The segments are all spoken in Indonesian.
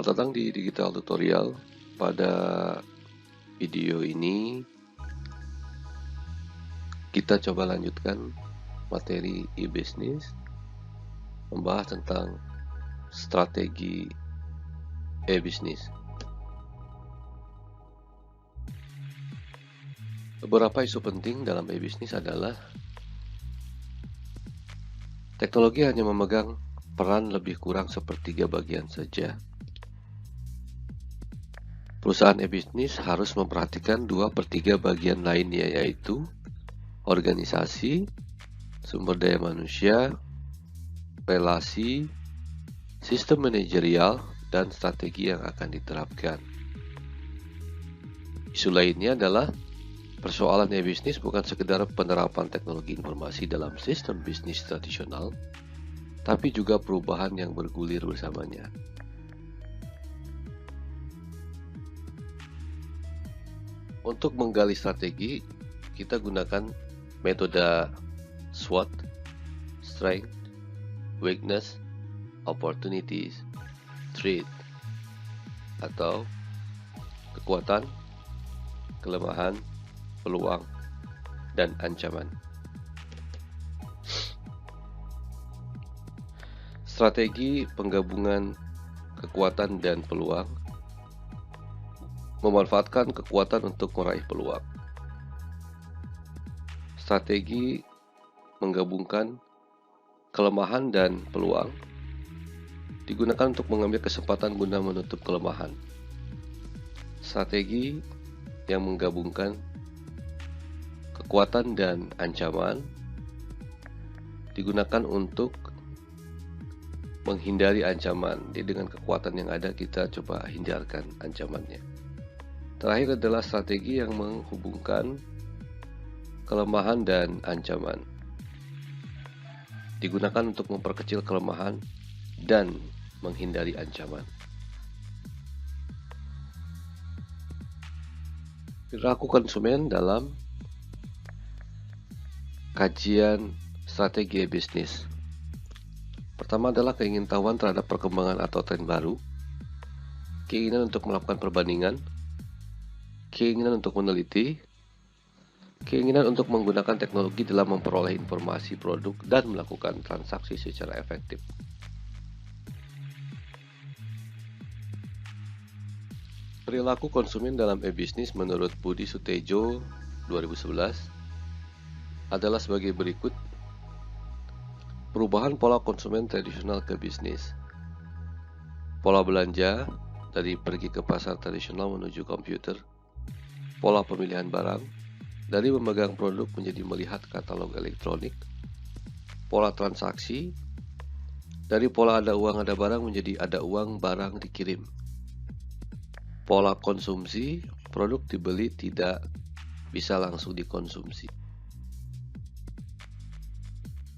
Selamat datang di Digital Tutorial. Pada video ini kita coba lanjutkan materi e-business, membahas tentang strategi e-business. Beberapa isu penting dalam e-business adalah teknologi hanya memegang peran lebih kurang sepertiga bagian saja. Perusahaan e-business harus memperhatikan 2/3 bagian lainnya, yaitu organisasi, sumber daya manusia, relasi, sistem manajerial, dan strategi yang akan diterapkan. Isu lainnya adalah persoalan e-business bukan sekedar penerapan teknologi informasi dalam sistem bisnis tradisional, tapi juga perubahan yang bergulir bersamanya. Untuk menggali strategi, kita gunakan metode SWOT, Strength, Weakness, Opportunities, Threat, atau kekuatan, kelemahan, peluang, dan ancaman. Strategi penggabungan kekuatan dan peluang memanfaatkan kekuatan untuk meraih peluang. Strategi menggabungkan kelemahan dan peluang digunakan untuk mengambil kesempatan guna menutup kelemahan. Strategi yang menggabungkan kekuatan dan ancaman digunakan untuk menghindari ancaman. Jadi dengan kekuatan yang ada kita coba hindarkan ancamannya. Terakhir adalah strategi yang menghubungkan kelemahan dan ancaman. Digunakan untuk memperkecil kelemahan dan menghindari ancaman. Perilaku konsumen dalam kajian strategi bisnis. Pertama adalah keingintahuan terhadap perkembangan atau tren baru, keinginan untuk melakukan perbandingan, keinginan untuk meneliti, keinginan untuk menggunakan teknologi dalam memperoleh informasi produk dan melakukan transaksi secara efektif. Perilaku konsumen dalam e-business menurut Budi Sutejo 2011 adalah sebagai berikut. Perubahan pola konsumen tradisional ke bisnis. Pola belanja dari pergi ke pasar tradisional menuju komputer. Pola pemilihan barang dari memegang produk menjadi melihat katalog elektronik. Pola transaksi dari pola ada uang ada barang menjadi ada uang barang dikirim. Pola konsumsi, produk dibeli tidak bisa langsung dikonsumsi.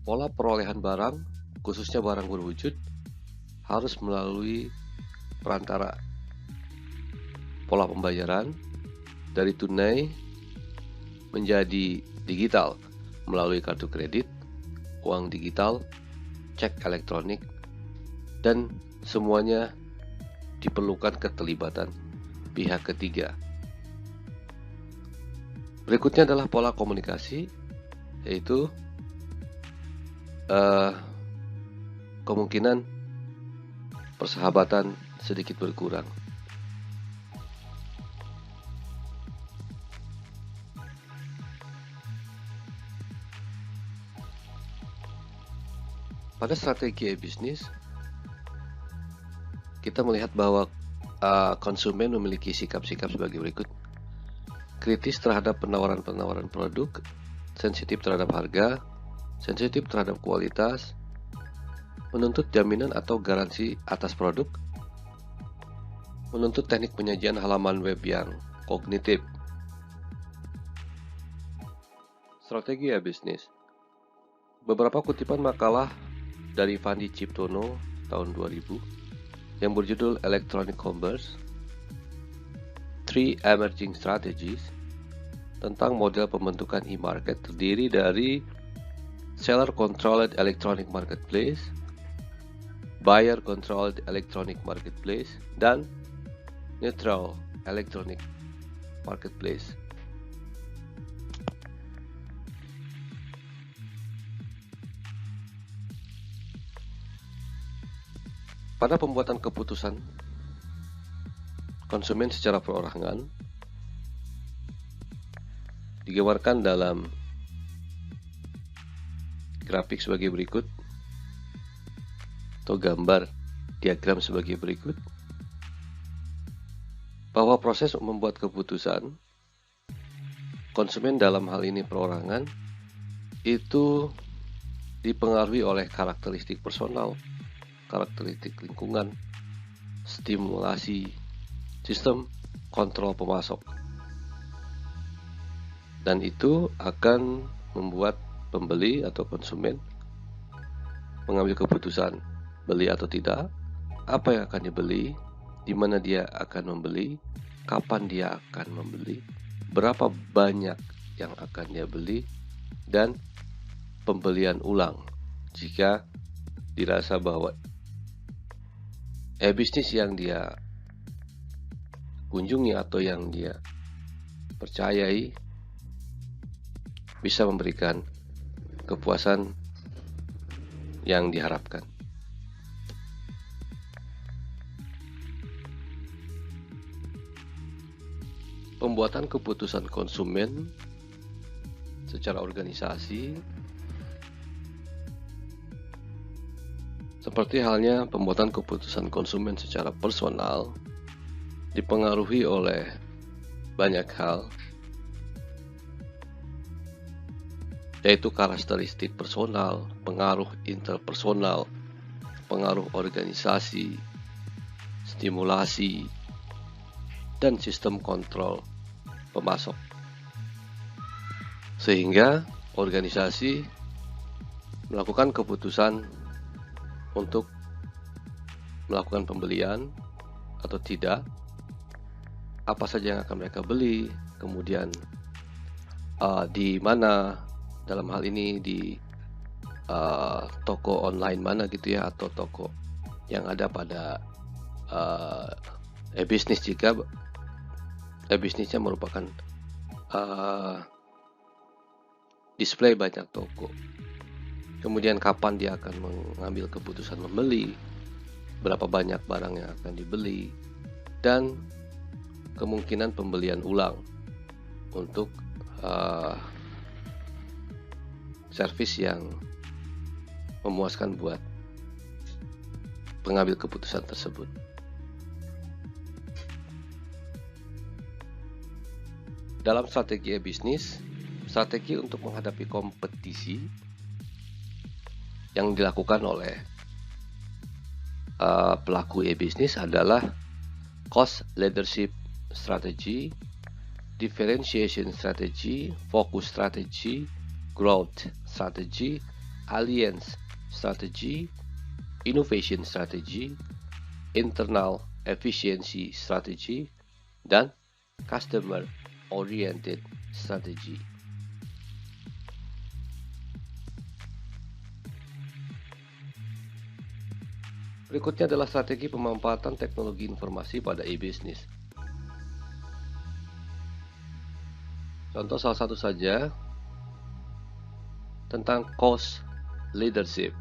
Pola perolehan barang, khususnya barang berwujud, harus melalui perantara. Pola pembayaran dari tunai menjadi digital melalui kartu kredit, uang digital, cek elektronik, dan semuanya diperlukan keterlibatan pihak ketiga. Berikutnya adalah pola komunikasi, yaitu kemungkinan persahabatan sedikit berkurang. Pada strategi e-business, kita melihat bahwa konsumen memiliki sikap-sikap sebagai berikut. Kritis terhadap penawaran-penawaran produk, sensitif terhadap harga, sensitif terhadap kualitas, menuntut jaminan atau garansi atas produk, menuntut teknik penyajian halaman web yang kognitif. Strategi e-business. Beberapa kutipan makalah dari Fandi Ciptono tahun 2000 yang berjudul Electronic Commerce, 3 Emerging Strategies, tentang model pembentukan e-market terdiri dari Seller Controlled Electronic Marketplace, buyer controlled electronic marketplace, dan neutral electronic marketplace. Pada pembuatan keputusan konsumen secara perorangan digambarkan dalam grafik sebagai berikut atau gambar diagram sebagai berikut, bahwa proses membuat keputusan konsumen dalam hal ini perorangan itu dipengaruhi oleh karakteristik personal, karakteristik lingkungan, stimulasi, sistem kontrol pemasok, dan itu akan membuat pembeli atau konsumen mengambil keputusan beli atau tidak, apa yang akan dibeli, di mana dia akan membeli, kapan dia akan membeli, berapa banyak yang akan dia beli, dan pembelian ulang jika dirasa bahwa bisnis yang dia kunjungi atau yang dia percayai bisa memberikan kepuasan yang diharapkan. Pembuatan keputusan konsumen secara organisasi seperti halnya pembuatan keputusan konsumen secara personal dipengaruhi oleh banyak hal, yaitu karakteristik personal, pengaruh interpersonal, pengaruh organisasi, stimulasi, dan sistem kontrol pemasok. Sehingga organisasi melakukan keputusan untuk melakukan pembelian atau tidak, apa saja yang akan mereka beli, kemudian di mana, dalam hal ini di toko online mana gitu ya, atau toko yang ada pada e-bisnis jika e-bisnisnya merupakan display banyak toko. Kemudian kapan dia akan mengambil keputusan membeli, berapa banyak barang yang akan dibeli, dan kemungkinan pembelian ulang untuk servis yang memuaskan buat pengambil keputusan tersebut. Dalam strategi bisnis, strategi untuk menghadapi kompetisi yang dilakukan oleh pelaku e-bisnis adalah cost leadership strategy, differentiation strategy, focus strategy, growth strategy, alliance strategy, innovation strategy, internal efficiency strategy, dan customer oriented strategy. Berikutnya adalah strategi pemanfaatan teknologi informasi pada e-bisnis. Contoh salah satu saja tentang cost leadership.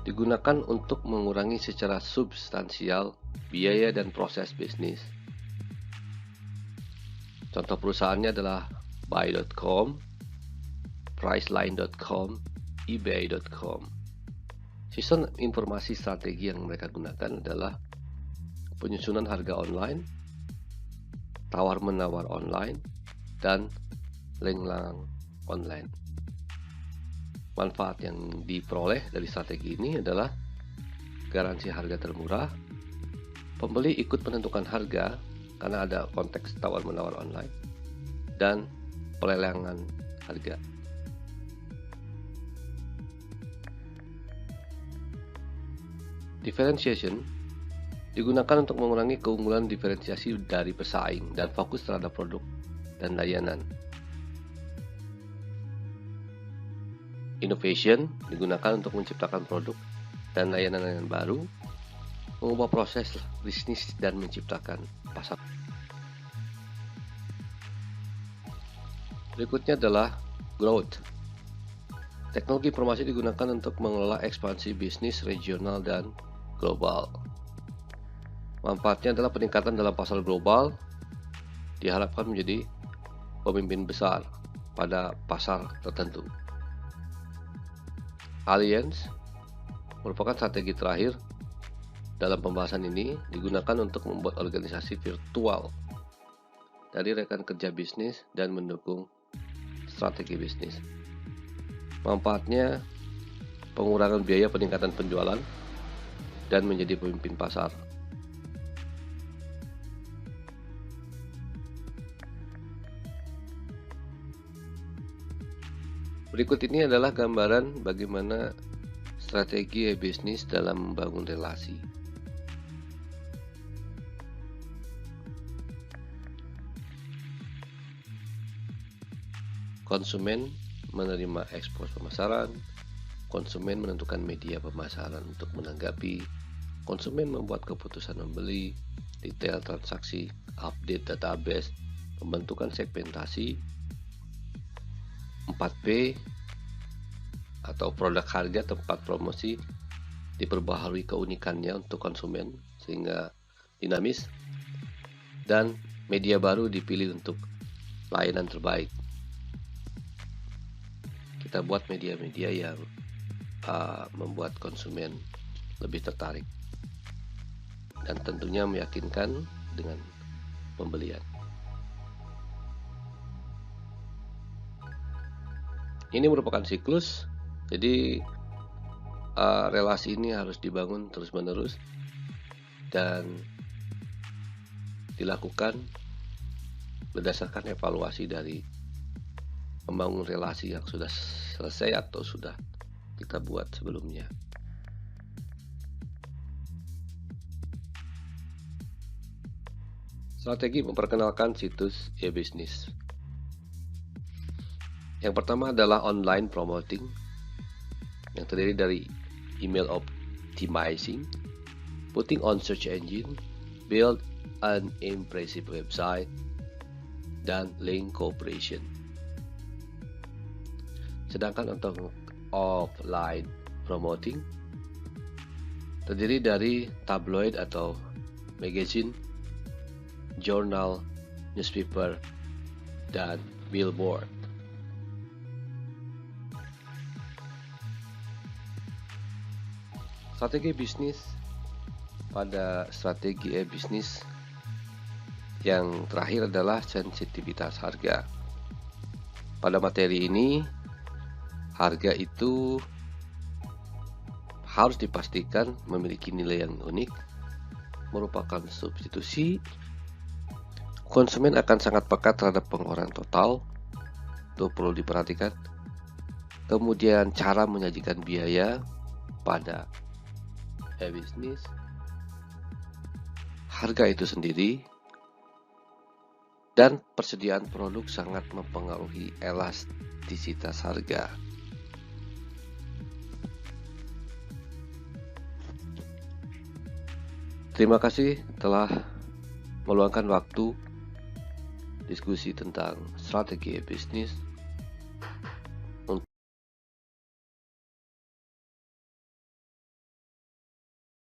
Digunakan untuk mengurangi secara substansial biaya dan proses bisnis. Contoh perusahaannya adalah buy.com, priceline.com, ebay.com. Sistem informasi strategi yang mereka gunakan adalah penyusunan harga online, tawar-menawar online, dan lelang online. Manfaat yang diperoleh dari strategi ini adalah garansi harga termurah, pembeli ikut menentukan harga karena ada konteks tawar-menawar online, dan pelelangan harga. Differentiation digunakan untuk mengurangi keunggulan diferensiasi dari pesaing dan fokus terhadap produk dan layanan. Innovation digunakan untuk menciptakan produk dan layanan-layanan baru, mengubah proses bisnis dan menciptakan pasar. Berikutnya adalah growth. Teknologi informasi digunakan untuk mengelola ekspansi bisnis regional dan global. Manfaatnya adalah peningkatan dalam pasar global, diharapkan menjadi pemimpin besar pada pasar tertentu. Alliance merupakan strategi terakhir dalam pembahasan ini, digunakan untuk membuat organisasi virtual dari rekan kerja bisnis dan mendukung strategi bisnis. Manfaatnya pengurangan biaya peningkatan penjualan dan menjadi pemimpin pasar. Berikut ini adalah gambaran bagaimana strategi e-bisnis dalam membangun relasi. Konsumen menerima ekspos pemasaran, konsumen menentukan media pemasaran untuk menanggapi, konsumen membuat keputusan membeli, detail transaksi, update database, pembentukan segmentasi, 4P atau produk harga tempat promosi diperbaharui keunikannya untuk konsumen sehingga dinamis, dan media baru dipilih untuk layanan terbaik. Kita buat media-media yang membuat konsumen lebih tertarik dan tentunya meyakinkan dengan pembelian. Ini merupakan siklus, jadi relasi ini harus dibangun terus-menerus dan dilakukan berdasarkan evaluasi dari membangun relasi yang sudah selesai atau sudah kita buat sebelumnya. Strategi memperkenalkan situs e-bisnis. Yang pertama adalah online promoting, yang terdiri dari email optimizing, putting on search engine, build an impressive website, dan link cooperation. Sedangkan untuk offline promoting terdiri dari tabloid atau magazine, jurnal, newspaper, dan billboard. Strategi bisnis pada strategi e-bisnis yang terakhir adalah sensitivitas harga. Pada materi ini, harga itu harus dipastikan memiliki nilai yang unik, merupakan substitusi. Konsumen akan sangat peka terhadap pengeluaran total, itu perlu diperhatikan. Kemudian cara menyajikan biaya pada e-bisnis, harga itu sendiri, dan persediaan produk sangat mempengaruhi elastisitas harga. Terima kasih telah meluangkan waktu diskusi tentang strategi bisnis.